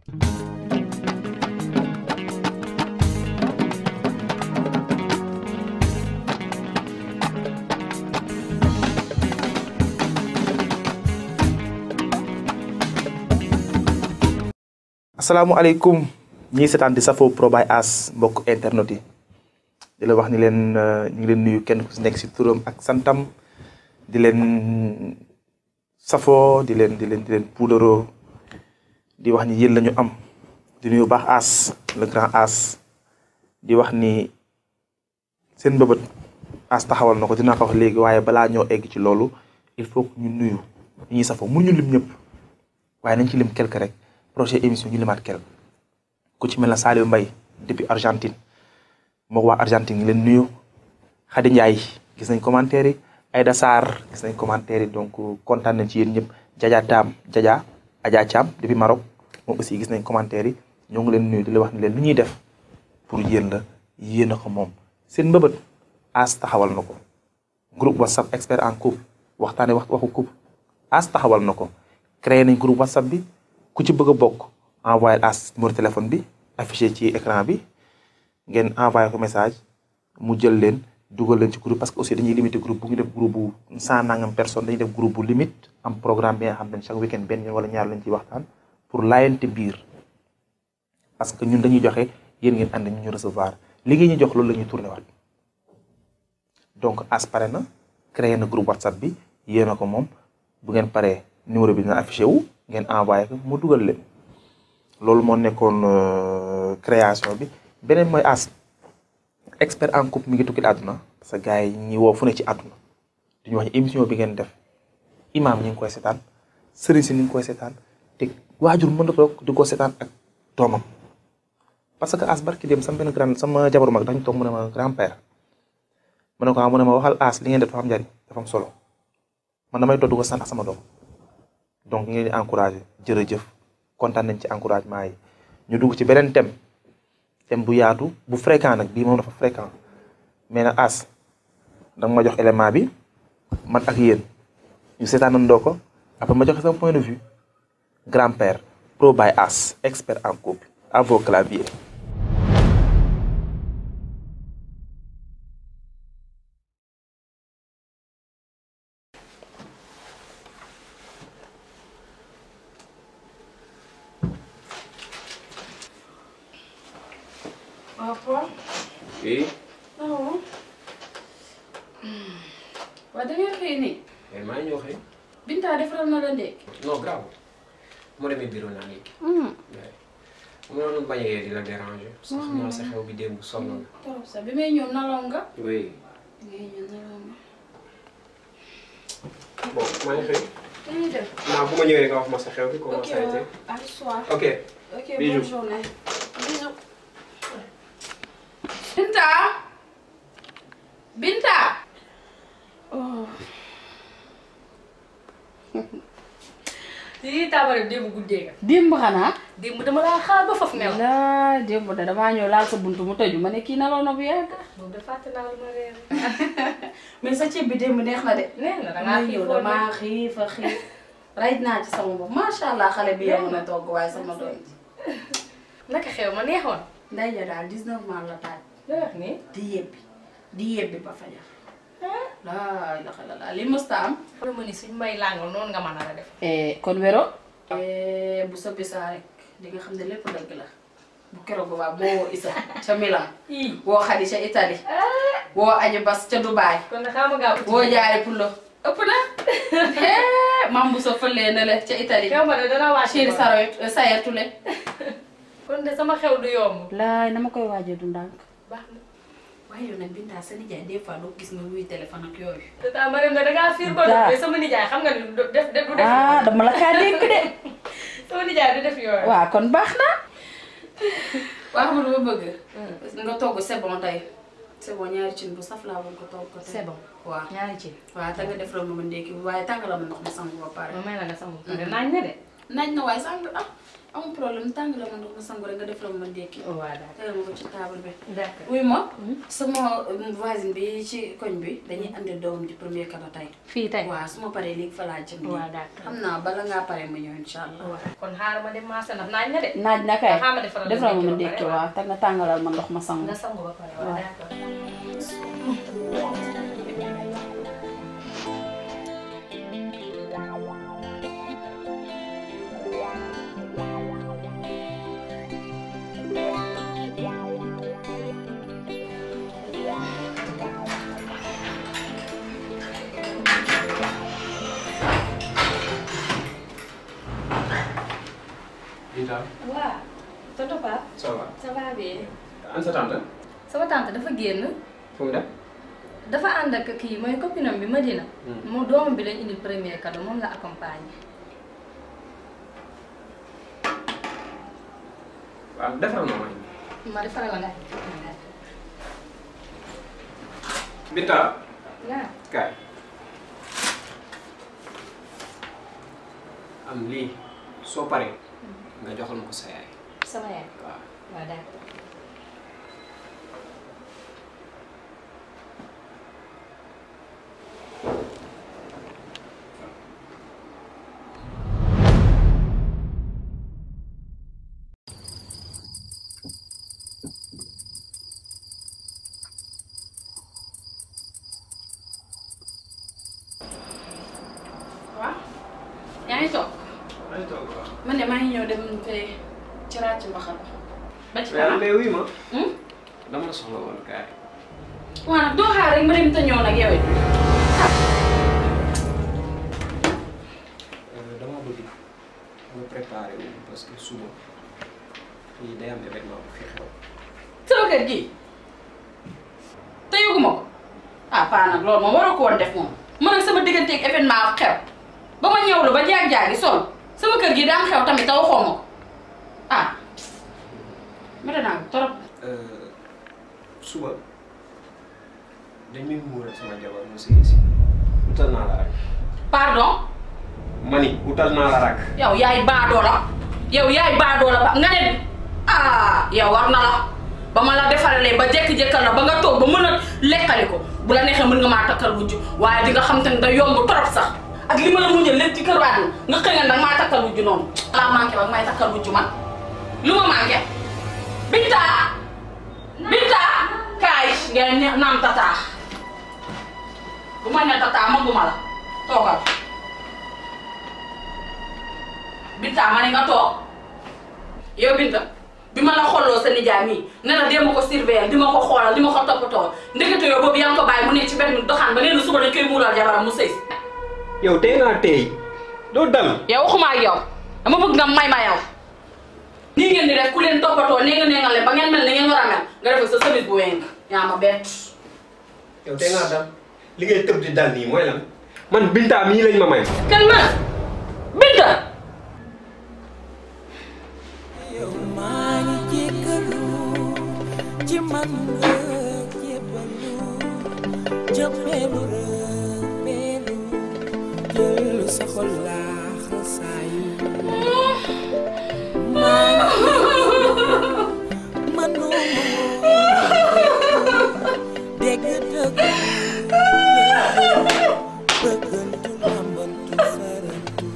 Assalamualaikum ñi sétane di safo Pro by As mbokk internet yi di la wax ni len ñi len nuyu kenn ku ci nek ci turam ak santam di len safo di len poudero di wax ni yeen lañu am di nuyu bax As le grand As di wax ni seen bebeut As taxawal nako dina ko wax legi waye bala ñoo egg ci lolu il faut que ñu nuyu ñi safo mu ñu lim ñep waye nañ ci lim quelque rek projet émission ñu limat kel ku ci melna Saliou Mbaye depuis Argentine mo wa Argentine leen nuyu Khady Ndiaye gis nañ commentaire yi Aïda Sarr gis nañ commentaire yi donc content nañ ci yeen ñep Adja Cham depuis Maroc mo aussi gis nañ commentaire yi ñoo ngi leen nuyu di la wax ni leen lu ñuy def pour yeen la yeen ko mom seen mbebeut As taxawal nako groupe WhatsApp expert en couple waxtane waxu couple As taxawal nako créer nañ groupe WhatsApp bi ku ci bëgg bok envoyer As numéro téléphone bi affiché ci écran bi ngeen envoyer ko message mu jël leen duggal leen ci groupe parce que aussi dañuy limiter groupe bu ñu def groupe bu 100 nangam personne dañuy def groupe bu limite am programme bi nga xam ne chaque weekend ben wala ñaar lañ ci waxtaan pour laayante biir parce que ñun dañuy joxe yeen ngeen and ñu recevoir li ngeen ñu jox loolu lañuy tourner wat donc As paré na créer na groupe WhatsApp bi yéena ko mom bu ngeen paré numéro bi dina affiché wu ngeen envoyer ko mu duggal leen lolou mo nekkone création bi benen moy As expert en couple mi ngi tukki aduna parce que gaay ñi wo fu ne ci aduna duñu wax émission bi ngeen def imam ñi ngi koy sétane serigne ci ñi ngi koy sétane té wajur mëna ko diko sétane ak domam parce que As barki dem sama ben grand sama jabaru mag dañ tok mu ne ma grand père mané ko mu ne ma waxal As li ngeen def dafa am jari dafa am solo man damay toddu ko sant sama dom donc ñu ngi encourager jërëjëf kontaan nañ ci encouragement yi ñu dugg ci benen thème bu yaatu bu fréquent nak bi moom dafa fréquent mais na As danga ma jox élément bi man ak yeen ñu sétanandoo ko après ma joxe sama point de vue grand-père Pro by As expert en couple à vos claviers. Apa? Oui. Non. Waa da ngeen xëy nii. maa ngi ñëw xëy. Binta defaral na la ndékki. non grave mu demee bureau naa léegi. mu doon bañ a di la déranger. sax naa sa xew bi démb sonn na. trop sax bi may ñëw nalaw nga. oui. bi may ñëw nalaw nga. bon maa ngi xëy. dañuy dem. naa bu ma ñëwee nga wax ma sa xew bi comment ça a été. à soir. ok. ok Bisous. bonne journée. Bisous. Binta. Binta. Oh. Lii taabare démb guddee nga. Démb xanaa. Démb dama laa xaar ba faf nelaw. Laa démb da damaa ñëw laal sa buntu mu tëju ma ne kii nalaw na bu yàgg. Moom de fàtte naa lu ma reer. mais sa ceeb bi démb neex na de. Neex na dangaa xiif woon damaa xiif a xiif. rayit naa ci sama bopp macha allah xale bi yow na togg waaye sama doom ji. Naka xew ma neexoon. Ndeye ja daal 19 mois la taaj. la wax nii. di yebbi ba fajar. laa ilaha illallah li mësta am. xoolal ma ni suñ may làngal noonu nga mën a def. kon wéro. bu sa bisaa rek di nga xam ne lépp dëgg la. bu keroog ba boo woo Issa ca Milan. woo Khady ca Italie. woo Aji Bas ca Dubaay. kon nag xam nga woo Jaari Pullo. ëpp na. mam bu sa fëlee na la ca Italie. xew ma de dana wàcc chéri sayatule. kon de sama xew du yomb. laay na ma koy waajee du ndànk. baax na. waaye yow nag Binta sa nijaay des fois doo gis nga wuy téléphone ak yooyu. tata Mariam da ngaa fiir ko daa mais sama nijaay xam nga ni du def. dama la kaa dégg de. sama nijaay du def yooyu. waaw kon baax na. waa xam nga bëgg. nga togg c'est bon tey. c'est bon ñaari cin bu saf laa bëgg ko togg ko tey. c'est bon waaw ñaari ci. waaw te nga def la ma ndékki waaye tàngal ma ndox ma sangu ba pare. ma may la nga sangu pare naañ na de. naaj na waaye sang amul problème tàng la man nga sangu rek nga def la ma ndékki. waaw d'accord tegal ma ko ci table bi. d'accord oui ma. sama voisine bi ci koñ bi dañuy andi doom di premier cadeau tey. fii tey waaw su ma paree léegi fa laa jëm. waaw d'accord xam naa bala ngaa pare ma ñëw incha allah. waaw kon xaaral ma dem marché ndax naaj na de. naaj na kay xaaral ma defaral defal ma ndékki waaw te nga tàngalal ma ndox ma sangu. nga sangu ba pare waaw d'accord. Binta. waaw. tonton Pape. ça va. ça va bien. an sa tante. sama tante dafa génn. fu mu dem. dafa ànd ak kii mooy copine am bi Madina. mu doomam bi lañ indi premier cadeau moom la accompagner. waaw defaral ma mooy. ma defaral la nga. Binta. waaw. kaay. am lii soo paree nga joxal ma ko sa yaay. sama yaay. waaw. waaw d'accord. yaa ngi toog. man de maa ngi ñëw dem fee ci ràcc mbaxal ba ci kanam. mais wuy ma. dama la soxla woon kaay. waaw nag doo xaar rek ma dem te ñëw nag yow it. dama bëgg nga préparé wu parce que suba fii day am événement bu fi xew. sama kër gi te yëguma ko ah paa nag loolu moom waroo ko woon def moom man ak sama digganteeg événement xew ba ma ñëwlu ba jaag-jaagi sol sama kër gi daa am xew tamit te waxoo ma ko ah métti naa ko trop. suba dañuy muural sama jabar mu sëy si utal naa la rak. pardon. mani utal naa la rak. yow yaay baadoola ba nga ne ah yow war na la ba ma la defaralee ba jékki-jékkal la ba nga toog ba mën a lekkali ko bu la neexee mën nga maa takkal wujju waaye di nga xam te ne da yomb trop sax ak li ma la muñal lépp ci kër àdduna nga xëy nga nag maa takkal wujju noonu. laa manqué ba may takkal wujju man lu ma manqué Binta kaay ngeen naam tata bu ma ne tata maguma la toogal Binta ma ne nga toog yow Binta bi ma la xooloo sa nijaay mii ne la dee ma ko surveiller di ma ko xoolal di ma ko toppatoo ndekete yow boobu yaa ngi ko bàyyi mu nekk ci benn doxaan ba nee na suba dañ koy muural jabaram mu sëy si. yow tey ngaa tey doo dal. yow waxuma ak yow dama bëgg nga may ma yow. nii ngeen di def ku leen toppatoo nee nga leen ba ngeen mel ni ngeen war a mel nga def sa service bu weng yaa ma bett. yow tey ngaa dal li ngay tëb di dal nii mooy lan man Binta mii lañ ma may. kan ma Binta. yow maa ngi jéggalu ci man nga jébbalu jëppeelu rëppeelu jël sa xol laax saay maa ngi manu dégg dëgg bëggantu lambantu farantu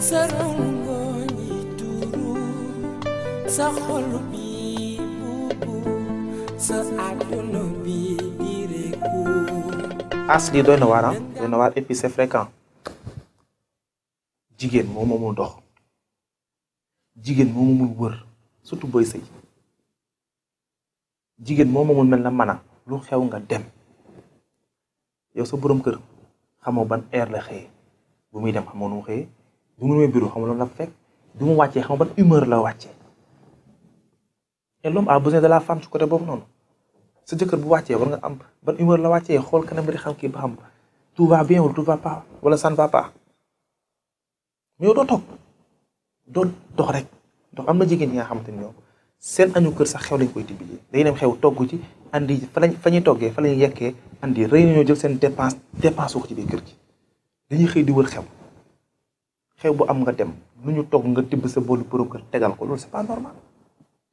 sa rongoñ yi tuuru sa xol bi buubu sa àdduna bi di réeku. as lii doy na waar et puis c'est fréquent jigéen moo moomul dox jigéen moo moomul wër surtout booy sëy jigéen moo moomul mel na mana lu xew nga dem yow sa boroom kër xamoo ban heure la xëyee bu muy dem xamoo nu mu xëyee bu mu demee bureau xamoo loolu la fekk bu mu wàccee xamoo ban humeur la wàccee et l'homme a besoin de la femme ci côté boobu noonu sa jëkkër bu wàccee war nga am ban humeur la wàccee xool kanam nga di xam kii ba xam tout va bien wala tout va pas wala ça ne va pas mais yow doo toog doo dox rek dox. am na jigéen ñi nga xamante ni ñoom seen añu kër sax xew lañ koy tibbijee day dem xew togg ci andi fa ñuy toggee fa lañuy yekkee andi rëy nañoo jël seen dépense ko ci biir kër gi dañuy xëy di wër xew bu am nga dem lu ñu togg nga tibb sa boolu borom kër tegal ko loolu c'est pas normal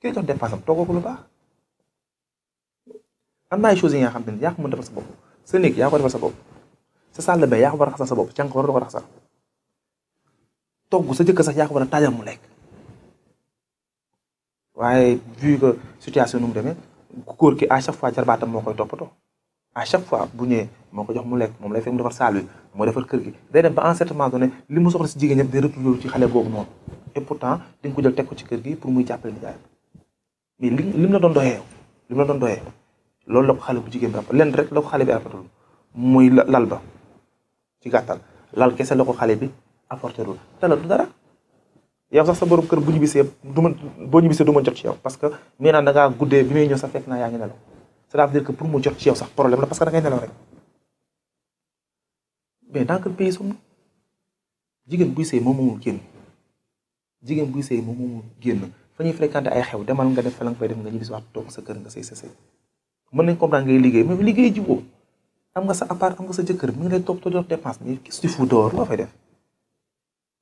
ki jox dépense am toggoo ko lu baax. am na ay choses yi nga xam ne yaa ko mën defal sa bopp sa néeg yaa ko defal sa bopp sa salle de bain yaa ko war a raxasal sa bopp cànq war na ko raxasal togg sa jëkkër sax yaa ko war a taajal mu lekk. waaye vu que situation nu mu demee góor ki à chaque fois jarbaatam moo koy toppatoo à chaque fois bu ñëwee moo ko jox mu lekk moom lay fekk mu defar salle bi moo defar kër gi day dem ba en certain moment donné li mu soxla si jigéen ñëpp day retrouver ci xale boobu noonu et pourtant di nga ko jël teg ko ci kër gi pour muy jàppale nijaayam mais lim la doon doyee loolu la ko xale bu jigéen bi rafet lenn rek la ko xale bi rafetul muy lal ba ci gàttal lal kese la ko xale bi apporté lul te la du dara. yow sax sa borom kër bu ñu bisee boo ñu bisee du ma jot ci yow parce que nee naa da ngaa guddee bi may ñëw sax fekk naa yaa ngi nelaw cela veut dire que pour mu jot ci yow sax problème la parce que da ngay nelaw rek mais dans quel pays sommes-nous jigéen buy sëy moom moomul génn jigéen buy sëy moom moomul génn fa ñuy fréquenté ay xew demal nga def fa la nga fay def nga ñibbi si waat toog sa kër nga sëy sa sëy mën nañ comprendre ngay liggéey mais liggéey jiboo am nga sa appart am nga sa jëkkër mi ngi lay toog jox dépense mais qu'est-ce que tu fous dehors loo fay def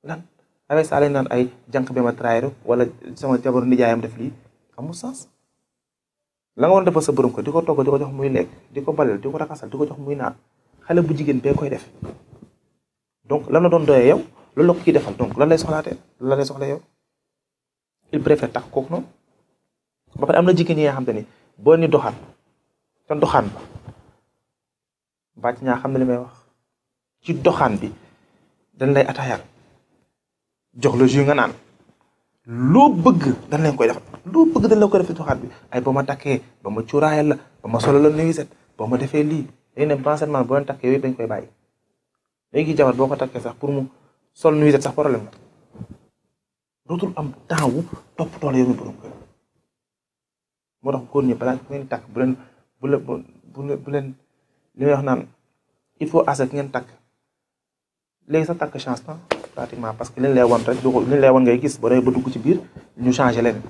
lan avec ça lañ naan ay jànq bi ma trahir wala sama jabar nijaayam def lii amul sens la nga war a defal sa borom ko di ko togg di ko jox muy lekk di ko balel di ko raxasal di ko jox muy naan xale bu jigéen bee koy def donc lan la doon doyee yow loolu la ko kii defal donc lan lay soxlaatee lan lay soxla yow il préfère tax kooku noonu ba pare am na jigéen yi nga xam te ni boo ni doxaan te doxaan ba bàcc ñaa xam ne li may wax ci doxaan bi dañ lay ataayal jox la jus nga naan loo bëgg dañ leen koy defal loo bëgg dañ la koy def ci doxaan bi ay ba ma takkee ba ma cuuraayal la ba ma solo la nuisette ba ma defee lii day ne renseignement boo leen takkee yooyu dañ koy bàyyi léegi jabar boo ko takkee sax pour mu sol nuisette sax problème la dootul am temps wu toppatoo la yow mi borom kër moo tax góor ñi balaa ngeen takk bu leen li may wax naan il faut assez que ngeen takk léegi sax takk chance na pratiquement parce que liñ lay wan rek liñ lay wan ngay gis boo demee ba dugg ci biir ñu changé leen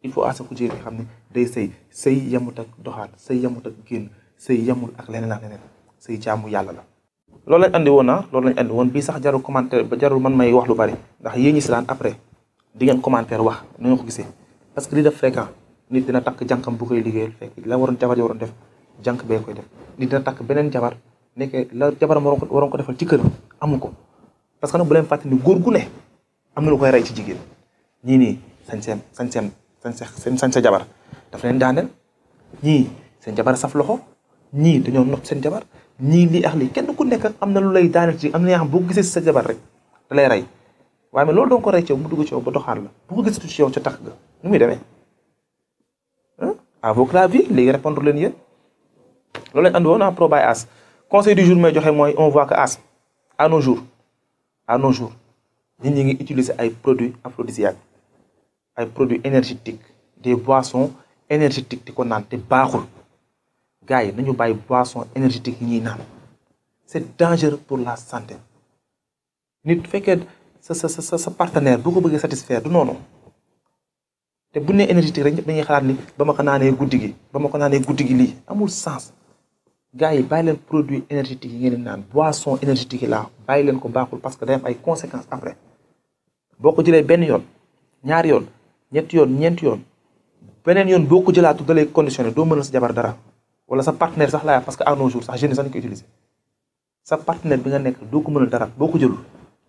il faut assez que jigéen xam ne day sëy yemut ak doxaat sëy yemut ak génn sëy yemul ak leneen ak leneen sëy jaamu yàlla la. loolu lañ andi woon loolu lañ andi woon bii sax jarul commentaire ba jarul man may wax lu bari ndax yéen ñi si daan après di ngeen commentaire wax ni nga ko gisee parce que li def fréquent nit dina takk jànkam bu koy liggéeyal fekk la waroon jabar yi waroon def jànk bee koy def nit dina takk beneen jabar nekkee la jabaram waroon ko defal ci kër amu ko parce que nag bu leen fàtte ni góor gu ne am na lu koy rey ci jigéen ñii nii sañ sa jabar daf leen daaneel ñii seen jabar saf loxo ñii dañoo not seen jabar ñii lii ak lii kenn ku nekk am na lu lay daaneel ci am na yoo xam boo ko gisee si sa jabar rek da lay rey waaye mais loolu doon ko rey ci yow mu dugg ci yow ba doxaan la bu ko gisatu ci yow ca tax ga nu muy demee à vos claviers léegi répondre leen yéen loolu lañ andi woon en pro by As conseil du jour may joxe mooy on voit que As à nos jours nit ñi ngi utiliser ay produits aphrodisiaques ay produits énergétiques des boissons énergétiques di ko naan te baaxul gars yi nañu bàyyi boissons énergétiques yi ñuy naan c'est dangereux pour la santé nit fekkee sa partenaire boo ko bëggee satisfaire du noonu te bu nee énergétique rek ñëpp dañuy xalaat ni ba ma ko naanee guddi gi lii amul sens gars yi bàyyi leen produits énergétiques yi ngeen di naan boisson énergétique yi laa bàyyi leen ko baaxul parce que day am ay conséquences après boo ko jëlee benn yoon ñaari yoon ñetti yoon ñeenti yoon beneen yoon boo ko jëlaatu da lay conditionné doo mënal sa jabar dara wala sa partenaire sax laa parce que à nos jours sax jeunes sax nañu ko utiliser sa partenaire bi nga nekk doo ko mënal dara boo ko jëlul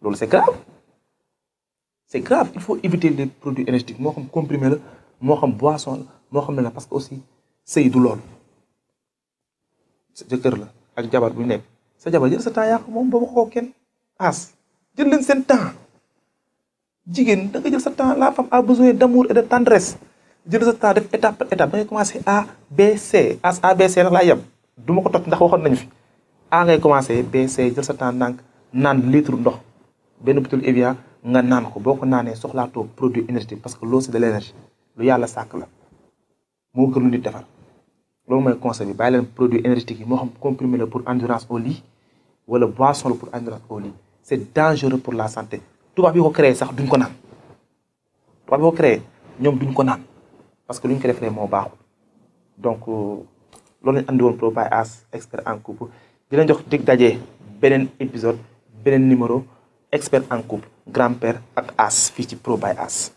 loolu c'est grave. c'est grave il faut éviter les produits énergétiques moo xam comprimé la moo xam boisson la moo xam ne la parce que aussi sëy du loolu sa jëkkër la ak jabar bu nekk sa jabar jël sa temps yaa ko moom ba wax ko kenn As jël leen seen temps jigéen da nga jël sa temps la femme a besoin d'amour et de tendresse jël sa temps def étape par étape da ngay commencer A B C As A B C nag laa yem du ma ko toj ndax waxoon nañu fi A ngay commencer B C jël sa temps ndànk naan litre ndox benn butéel Evian nga naan ko boo ko naanee soxlaatoo produit énergétique parce que l'eau c'est de l'énergie lu yàlla sàkk la moo gën lu nit defar loolu mooy conseil bi bàyyi leen produit énergétique yi moo xam comprimé la pour endurance au lit wala boisson la pour endurance au lit c'est dangereux pour la santé tubaab yi ko créé sax duñ ko naan tubaab yi ko créé ñoom duñ ko naan parce que luñ ko defee moo baaxul donc loolu lañ andi woon Pro by As expert en couple di leen jox dig daje beneen épisode beneen numéro expert en couple grand-père ak As fii ci Pro by As